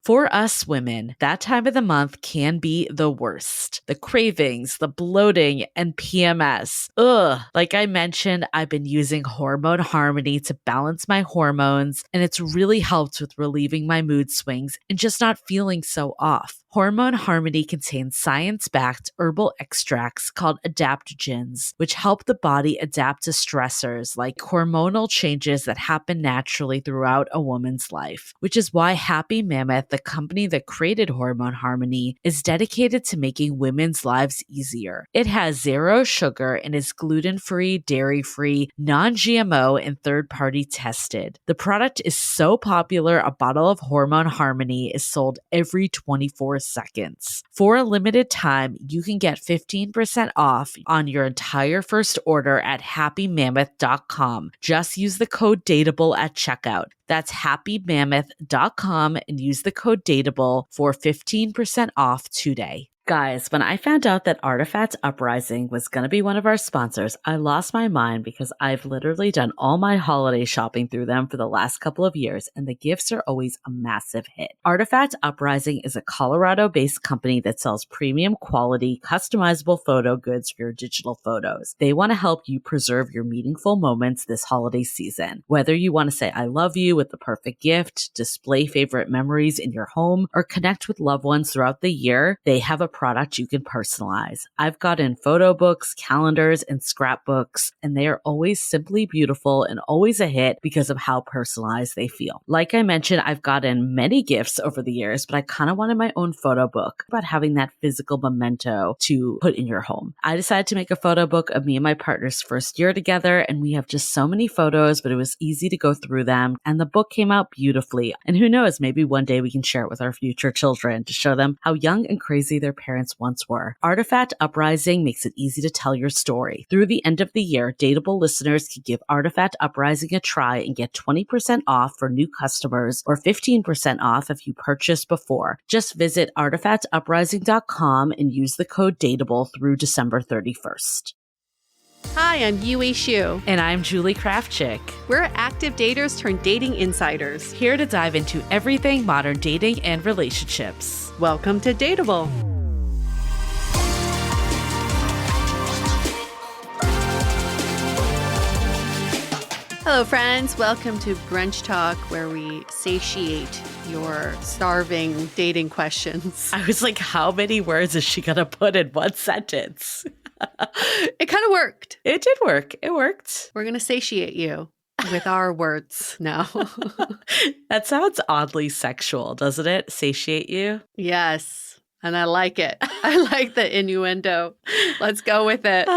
For us women, that time of the month can be the worst. The cravings, the bloating, and PMS. Ugh. Like I mentioned, I've been using Hormone Harmony to balance my hormones, and it's really helped with relieving my mood swings and just not feeling so off. Hormone Harmony contains science-backed herbal extracts called adaptogens, which help the body adapt to stressors like hormonal changes that happen naturally throughout a woman's life, which is why Happy Mammoth, the company that created Hormone Harmony, is dedicated to making women's lives easier. It has zero sugar and is gluten-free, dairy-free, non-GMO, and third-party tested. The product is so popular, a bottle of Hormone Harmony is sold every 24 seconds. For a limited time, you can get 15% off on your entire first order at happymammoth.com. Just use the code DATEABLE at checkout. That's happymammoth.com and use the code DATEABLE for 15% off today. Guys, when I found out that Artifact Uprising was going to be one of our sponsors, I lost my mind because I've literally done all my holiday shopping through them for the last couple of years, and the gifts are always a massive hit. Artifact Uprising is a Colorado-based company that sells premium quality, customizable photo goods for your digital photos. They want to help you preserve your meaningful moments this holiday season. Whether you want to say I love you with the perfect gift, display favorite memories in your home, or connect with loved ones throughout the year, they have a product you can personalize. I've gotten photo books, calendars, and scrapbooks, and they are always simply beautiful and always a hit because of how personalized they feel. Like I mentioned, I've gotten many gifts over the years, but I kind of wanted my own photo book about having that physical memento to put in your home. I decided to make a photo book of me and my partner's first year together, and we have just so many photos, but it was easy to go through them, and the book came out beautifully. And who knows, maybe one day we can share it with our future children to show them how young and crazy their parents once were. Artifact Uprising makes it easy to tell your story. Through the end of the year, Dateable listeners can give Artifact Uprising a try and get 20% off for new customers or 15% off if you purchased before. Just visit artifactuprising.com and use the code Dateable through December 31st. Hi, I'm Yui Shu. And I'm Julie Krafchick. We're active daters turned dating insiders. Here to dive into everything modern dating and relationships. Welcome to Dateable. Hello, friends. Welcome to Brunch Talk, where we satiate your starving dating questions. I was like, how many words is she going to put in one sentence? It kind of worked. It did work. It worked. We're going to satiate you with our words now. That sounds oddly sexual, doesn't it? Satiate you? Yes. And I like it. I like the innuendo. Let's go with it.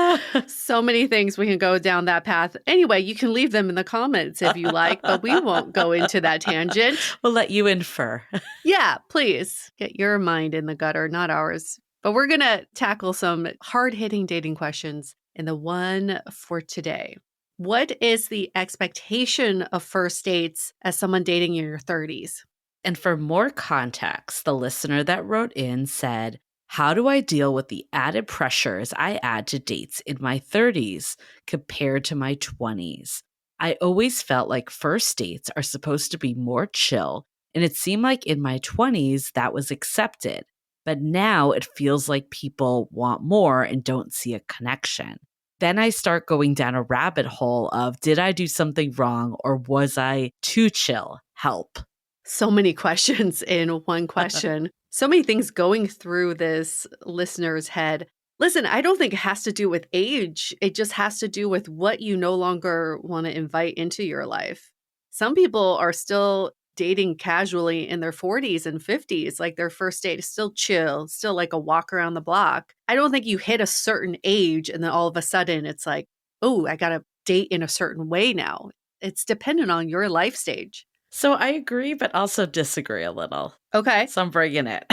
So many things we can go down that path. Anyway, you can leave them in the comments if you like, but we won't go into that tangent. We'll let you infer. Yeah, please. Get your mind in the gutter, not ours. But we're going to tackle some hard-hitting dating questions in the one for today. What is the expectation of first dates as someone dating in your 30s? And for more context, the listener that wrote in said, how do I deal with the added pressures I add to dates in my 30s compared to my 20s? I always felt like first dates are supposed to be more chill, and it seemed like in my 20s that was accepted. But now it feels like people want more and don't see a connection. Then I start going down a rabbit hole of, did I do something wrong or was I too chill? Help. So many questions in one question. So many things going through this listener's head. Listen, I don't think it has to do with age. It just has to do with what you no longer want to invite into your life. Some people are still dating casually in their 40s and 50s, like their first date is still chill, still like a walk around the block. I don't think you hit a certain age and then all of a sudden it's like, oh, I got to date in a certain way now. It's dependent on your life stage. So I agree, but also disagree a little. Okay. So I'm bringing it.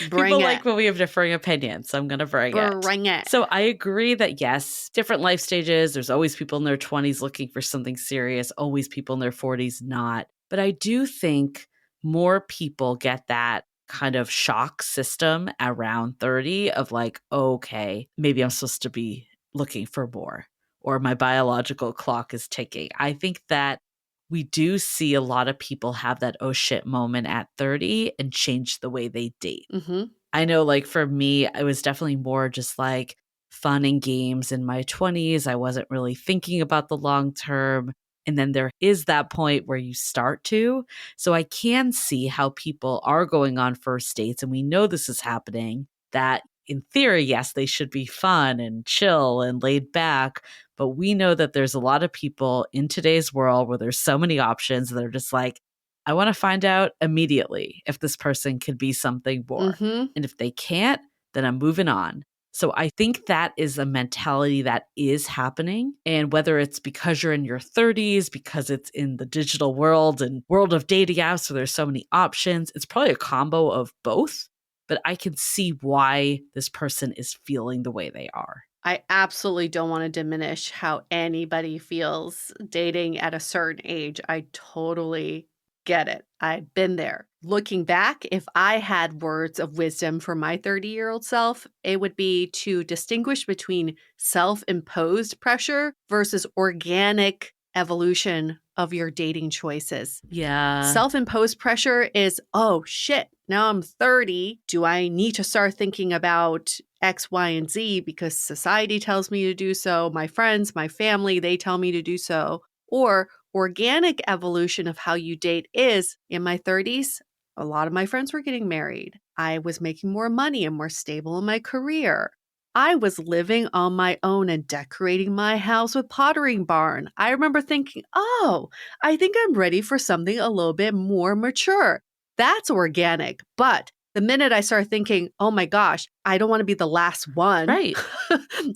Bring People it. like when we have differing opinions, so I'm going to bring it. Bring it. So I agree that yes, different life stages. There's always people in their 20s looking for something serious, always people in their 40s not. But I do think more people get that kind of shock system around 30 of like, okay, maybe I'm supposed to be looking for more, or my biological clock is ticking. I think that we do see a lot of people have that oh shit moment at 30 and change the way they date. Hmm. I know, like, for me, I was definitely more just like fun and games in my 20s. I wasn't really thinking about the long term. And then there is that point where you start to. So I can see how people are going on first dates, and we know this is happening, that in theory, yes, they should be fun and chill and laid back. But we know that there's a lot of people in today's world where there's so many options that are just like, I want to find out immediately if this person could be something more. Hmm. And if they can't, then I'm moving on. So I think that is a mentality that is happening. And whether it's because you're in your 30s, because it's in the digital world and world of dating apps where there's so many options, it's probably a combo of both. But I can see why this person is feeling the way they are. I absolutely don't want to diminish how anybody feels dating at a certain age. I totally get it. I've been there. Looking back, if I had words of wisdom for my 30-year-old self, it would be to distinguish between self-imposed pressure versus organic evolution of your dating choices. Yeah. Self-imposed pressure is, oh shit, now I'm 30. Do I need to start thinking about X, Y, and Z because society tells me to do so? My friends, my family, they tell me to do so. Or organic evolution of how you date is, in my 30s, a lot of my friends were getting married. I was making more money and more stable in my career. I was living on my own and decorating my house with Pottery Barn. I remember thinking, oh, I think I'm ready for something a little bit more mature. That's organic. But the minute I start thinking, oh my gosh, I don't want to be the last one. Right.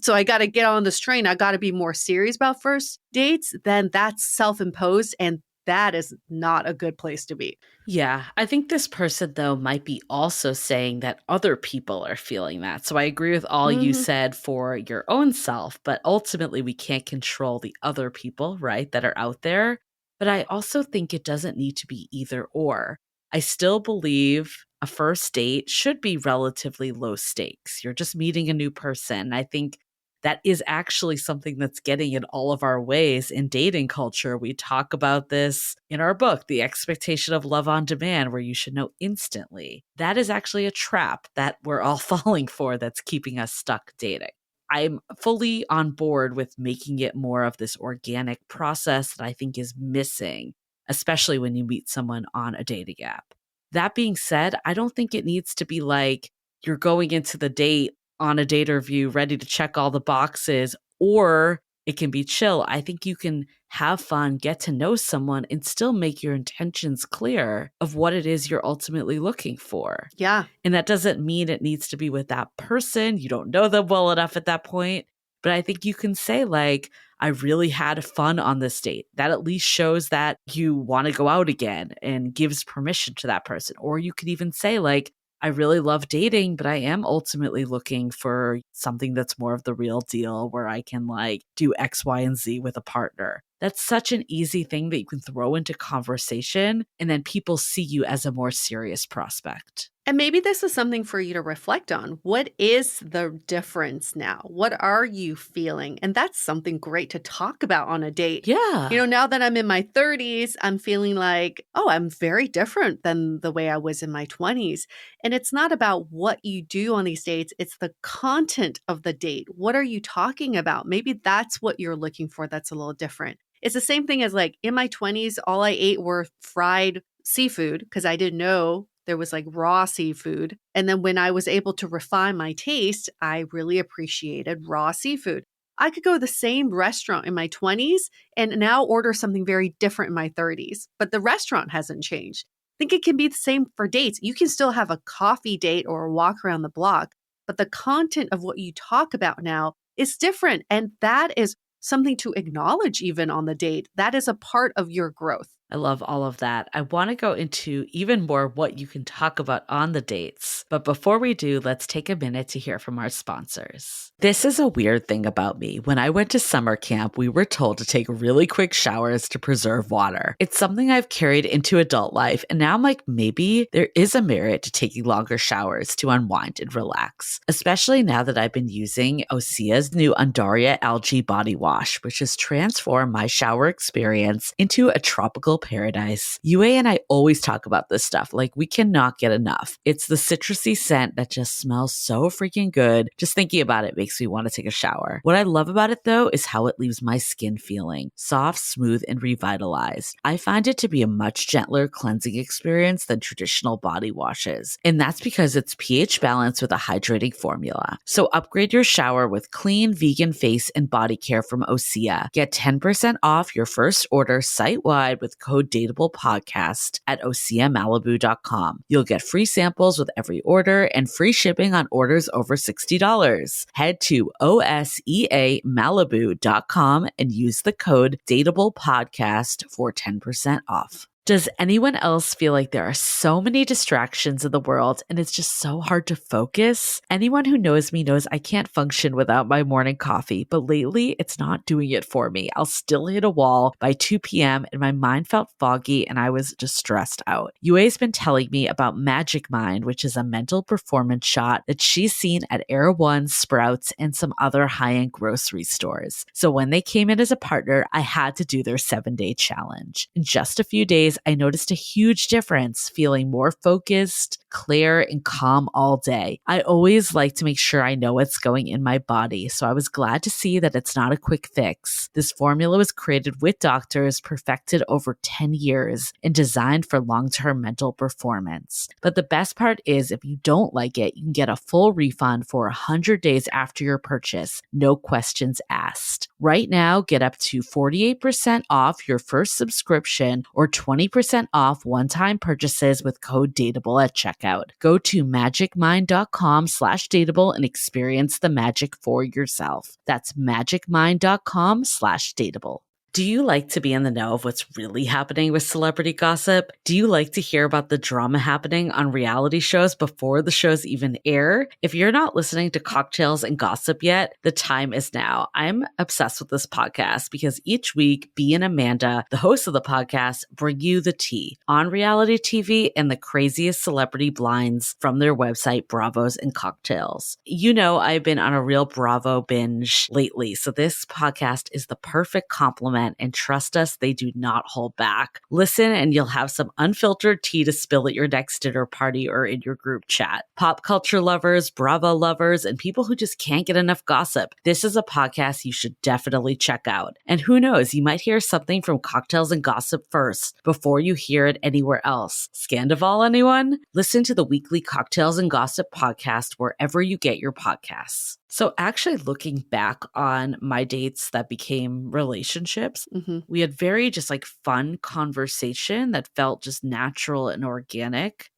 So I got to get on this train. I got to be more serious about first dates. Then that's self-imposed. And that is not a good place to be. Yeah, I think this person, though, might be also saying that other people are feeling that. So I agree with all you Mhm. said for your own self, but ultimately we can't control the other people, right, that are out there. But I also think it doesn't need to be either or. I still believe a first date should be relatively low stakes. You're just meeting a new person. I think that is actually something that's getting in all of our ways in dating culture. We talk about this in our book, The Expectation of Love on Demand, where you should know instantly. That is actually a trap that we're all falling for that's keeping us stuck dating. I'm fully on board with making it more of this organic process that I think is missing, especially when you meet someone on a dating app. That being said, I don't think it needs to be like you're going into the date on a date review ready to check all the boxes, or it can be chill. I think you can have fun, get to know someone, and still make your intentions clear of what it is you're ultimately looking for. Yeah. And that doesn't mean it needs to be with that person. You don't know them well enough at that point. But I think you can say, like, I really had fun on this date. That at least shows that you want to go out again and gives permission to that person. Or you could even say, like, I really love dating, but I am ultimately looking for something that's more of the real deal where I can like do X, Y, and Z with a partner. That's such an easy thing that you can throw into conversation, and then people see you as a more serious prospect. And maybe this is something for you to reflect on. What is the difference now? What are you feeling? And that's something great to talk about on a date. Yeah. Now that I'm in my 30s, I'm feeling like, oh, I'm very different than the way I was in my 20s. And it's not about what you do on these dates, it's the content of the date. What are you talking about? Maybe that's what you're looking for that's a little different. It's the same thing as like in my 20s, all I ate were fried seafood because I didn't know there was like raw seafood. And then when I was able to refine my taste, I really appreciated raw seafood. I could go to the same restaurant in my 20s and now order something very different in my 30s, but the restaurant hasn't changed. I think it can be the same for dates. You can still have a coffee date or a walk around the block, but the content of what you talk about now is different. And that is something to acknowledge even on the date. That is a part of your growth. I love all of that. I want to go into even more what you can talk about on the dates. But before we do, let's take a minute to hear from our sponsors. This is a weird thing about me. When I went to summer camp, we were told to take really quick showers to preserve water. It's something I've carried into adult life, and now I'm like, maybe there is a merit to taking longer showers to unwind and relax, especially now that I've been using Osea's new Undaria Algae Body Wash, which has transformed my shower experience into a tropical paradise. Yue and I always talk about this stuff, like we cannot get enough. It's the citrusy scent that just smells so freaking good. Just thinking about it makes me want to take a shower. What I love about it though is how it leaves my skin feeling soft, smooth, and revitalized. I find it to be a much gentler cleansing experience than traditional body washes, and that's because it's pH balanced with a hydrating formula. So upgrade your shower with clean, vegan face and body care from Osea. Get 10% off your first order site-wide with code DATEABLEPODCAST at OseaMalibu.com. You'll get free samples with every order and free shipping on orders over $60. Head to OSEAMalibu.com and use the code DATEABLEPODCAST for 10% off. Does anyone else feel like there are so many distractions in the world and it's just so hard to focus? Anyone who knows me knows I can't function without my morning coffee, but lately it's not doing it for me. I'll still hit a wall by 2 p.m. and my mind felt foggy and I was just stressed out. Yue's been telling me about Magic Mind, which is a mental performance shot that she's seen at Erewhon, Sprouts, and some other high-end grocery stores. So when they came in as a partner, I had to do their 7-day challenge. In just a few days, I noticed a huge difference, feeling more focused, clear, and calm all day. I always like to make sure I know what's going in my body, so I was glad to see that it's not a quick fix. This formula was created with doctors, perfected over 10 years, and designed for long-term mental performance. But the best part is, if you don't like it, you can get a full refund for 100 days after your purchase, no questions asked. Right now, get up to 48% off your first subscription or 20% off one-time purchases with code DATEABLE at checkout. Go to magicmind.com/dateable and experience the magic for yourself. That's magicmind.com/dateable. Do you like to be in the know of what's really happening with celebrity gossip? Do you like to hear about the drama happening on reality shows before the shows even air? If you're not listening to Cocktails and Gossip yet, the time is now. I'm obsessed with this podcast because each week, Bea and Amanda, the hosts of the podcast, bring you the tea on reality TV and the craziest celebrity blinds from their website, Bravos and Cocktails. You know, I've been on a real Bravo binge lately, so this podcast is the perfect complement. And trust us, they do not hold back. Listen and you'll have some unfiltered tea to spill at your next dinner party or in your group chat. Pop culture lovers, Bravo lovers, and people who just can't get enough gossip. This is a podcast you should definitely check out. And who knows, you might hear something from Cocktails and Gossip first before you hear it anywhere else. Scandival, anyone? Listen to the weekly Cocktails and Gossip podcast wherever you get your podcasts. So actually looking back on my dates that became relationships, we had very just like fun conversation that felt just natural and organic.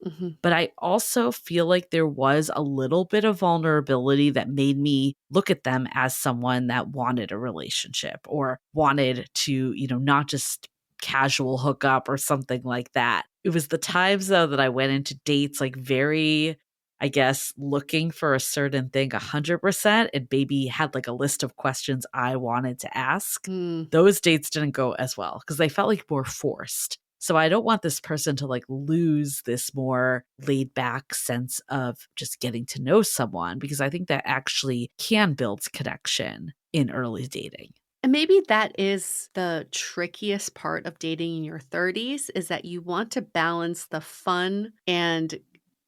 But I also feel like there was a little bit of vulnerability that made me look at them as someone that wanted a relationship or wanted to, not just casual hookup or something like that. It was the times though that I went into dates like very, I guess, looking for a certain thing 100% and maybe had like a list of questions I wanted to ask. Those dates didn't go as well because they felt like more forced. So I don't want this person to like lose this more laid back sense of just getting to know someone, because I think that actually can build connection in early dating. And maybe that is the trickiest part of dating in your 30s, is that you want to balance the fun and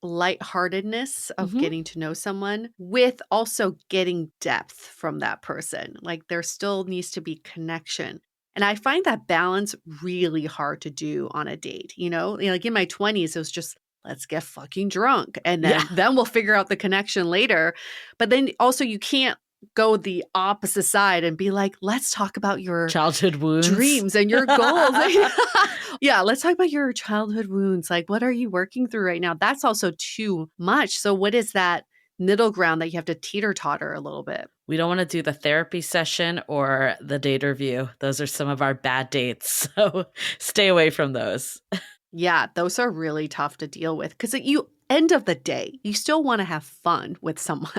lightheartedness of getting to know someone with also getting depth from that person. Like there still needs to be connection. And I find that balance really hard to do on a date. Like in my 20s, it was just, let's get fucking drunk. And then we'll figure out the connection later. But then also you can't go the opposite side and be like, let's talk about your childhood wounds, dreams and your goals. Yeah, let's talk about your childhood wounds. Like, what are you working through right now? That's also too much. So what is that middle ground that you have to teeter-totter a little bit? We don't want to do the therapy session or the date review. Those are some of our bad dates. So stay away from those. Yeah, those are really tough to deal with because end of the day, you still want to have fun with someone.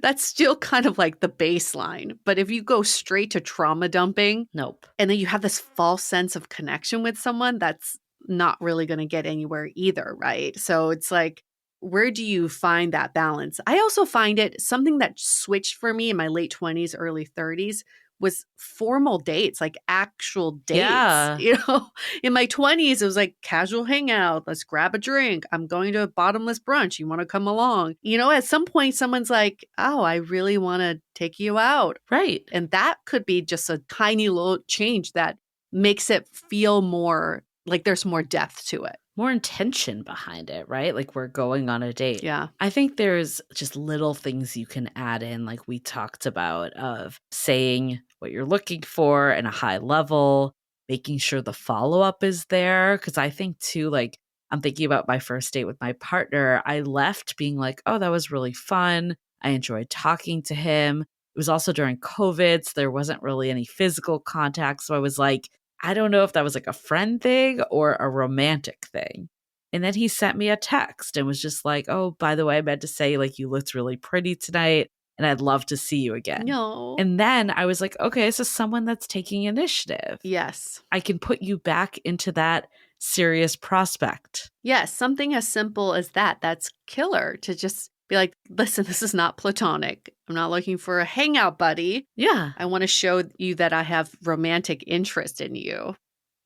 That's still kind of like the baseline. But if you go straight to trauma dumping, Nope. and then you have this false sense of connection with someone, that's not really going to get anywhere either, right? So it's like, where do you find that balance? I also find it something that switched for me in my late 20s, early 30s was formal dates, like actual dates. Yeah. You know, in my 20s, it was like casual hangout. Let's grab a drink. I'm going to a bottomless brunch. You want to come along? You know, at some point, someone's like, oh, I really want to take you out. Right. And that could be just a tiny little change that makes it feel more like there's more depth to it. More intention behind it, right? Like we're going on a date. Yeah. I think there's just little things you can add in, like we talked about, of saying what you're looking for in a high level, making sure the follow-up is there. Because I think too, like I'm thinking about my first date with my partner. I left being like, oh, that was really fun. I enjoyed talking to him. It was also during COVID, so there wasn't really any physical contact. So I was like, I don't know if that was like a friend thing or a romantic thing. And then he sent me a text and was just like, oh, by the way, I meant to say, like, you looked really pretty tonight and I'd love to see you again. No. And then I was like, okay, this is someone that's taking initiative. Yes. I can put you back into that serious prospect. Yes. Something as simple as that. That's killer to just be like, listen, this is not platonic. I'm not looking for a hangout buddy. Yeah. I want to show you that I have romantic interest in you.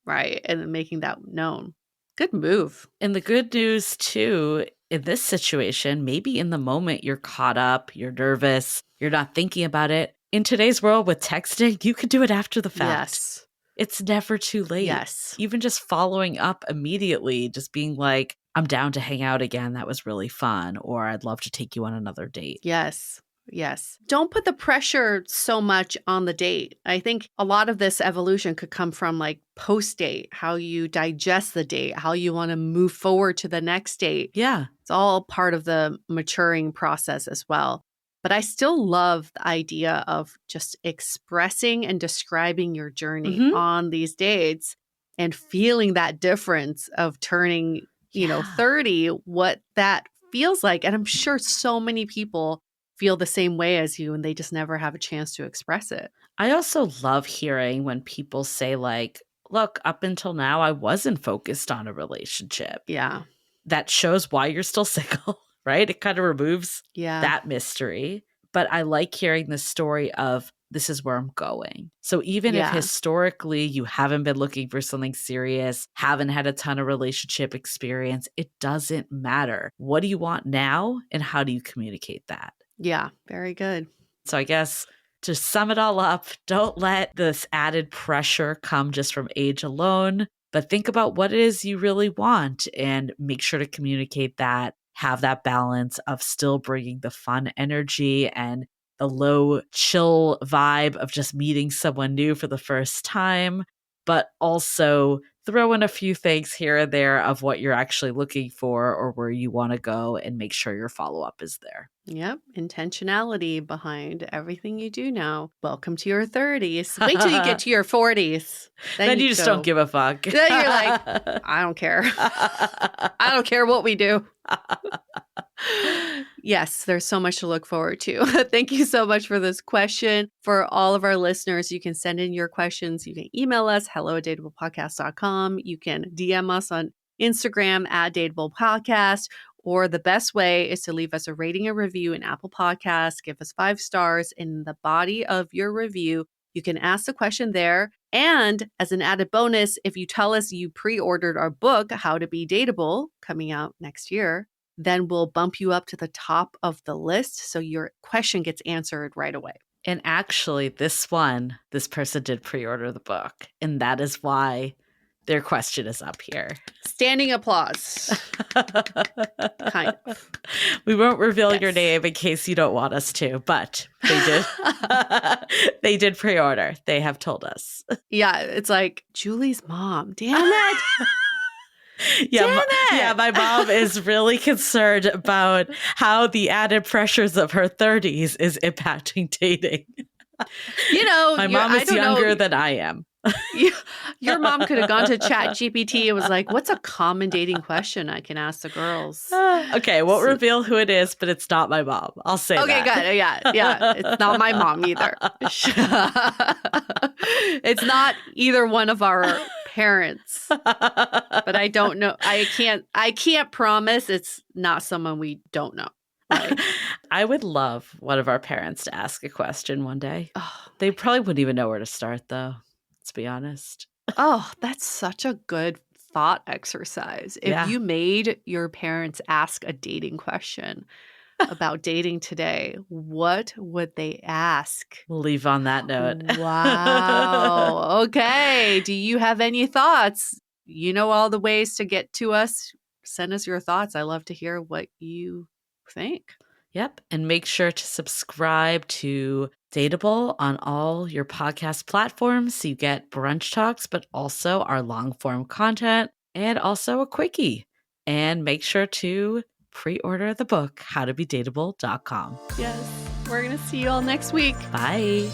Right. And then making that known. Good move. And the good news, too, in this situation, maybe in the moment you're caught up, you're nervous, you're not thinking about it. In today's world with texting, you can do it after the fact. Yes. It's never too late. Yes. Even just following up immediately, just being like, I'm down to hang out again. That was really fun. Or I'd love to take you on another date. Yes. Yes. Don't put the pressure so much on the date. I think a lot of this evolution could come from like post date, how you digest the date, how you want to move forward to the next date. Yeah. It's all part of the maturing process as well. But I still love the idea of just expressing and describing your journey on these dates and feeling that difference of turning, you know, 30, what that feels like. And I'm sure so many people feel the same way as you and they just never have a chance to express it. I also love hearing when people say like, look, up until now, I wasn't focused on a relationship. Yeah. That shows why you're still single, right? It kind of removes Yeah. that mystery. But I like hearing the story of this is where I'm going. So even if historically you haven't been looking for something serious, haven't had a ton of relationship experience, it doesn't matter. What do you want now and how do you communicate that? Yeah, very good. So I guess to sum it all up, don't let this added pressure come just from age alone, but think about what it is you really want and make sure to communicate that, have that balance of still bringing the fun energy and the low chill vibe of just meeting someone new for the first time, but also throw in a few things here and there of what you're actually looking for or where you want to go and make sure your follow-up is there. Yep. Intentionality behind everything you do now. Welcome to your 30s. Wait till you get to your 40s. Then you just don't give a fuck. Then you're like, I don't care. I don't care what we do. Yes, there's so much to look forward to. Thank you so much for this question. For all of our listeners, you can send in your questions. You can email us, hello@dateablepodcast.com. You can DM us on Instagram @dateablepodcast. Or the best way is to leave us a rating and review in Apple Podcasts. Give us 5 stars. In the body of your review, you can ask the question there. And as an added bonus, if you tell us you pre-ordered our book, How to Be Dateable, coming out next year, then we'll bump you up to the top of the list so your question gets answered right away. And actually, this person did pre-order the book. And that is why their question is up here. Standing applause. Kind of. We won't reveal your name in case you don't want us to, but they did. They did pre-order. They have told us. Yeah, it's like Julie's mom. Damn it. Yeah, my mom is really concerned about how the added pressures of her 30s is impacting dating. You know, my mom is younger than I am. Your mom could have gone to Chat GPT and was like, what's a common dating question I can ask the girls? Okay, won't So- reveal who it is, but it's not my mom. I'll say Okay, that. good. Yeah. It's not my mom either. It's not either one of our parents. But I don't know. I can't promise it's not someone we don't know. Right? I would love one of our parents to ask a question one day. Oh, They probably wouldn't even know where to start, though. Let's be honest. oh, that's such a good thought exercise. If Yeah. you made your parents ask a dating question about dating today, what would they ask? We'll leave on that note. Wow. Okay. Do you have any thoughts? You know all the ways to get to us. Send us your thoughts. I love to hear what you think. Yep. And make sure to subscribe to Dateable on all your podcast platforms so you get brunch talks, but also our long form content and also a quickie. And make sure to pre-order the book, howtobedateable.com. Yes. We're going to see you all next week. Bye.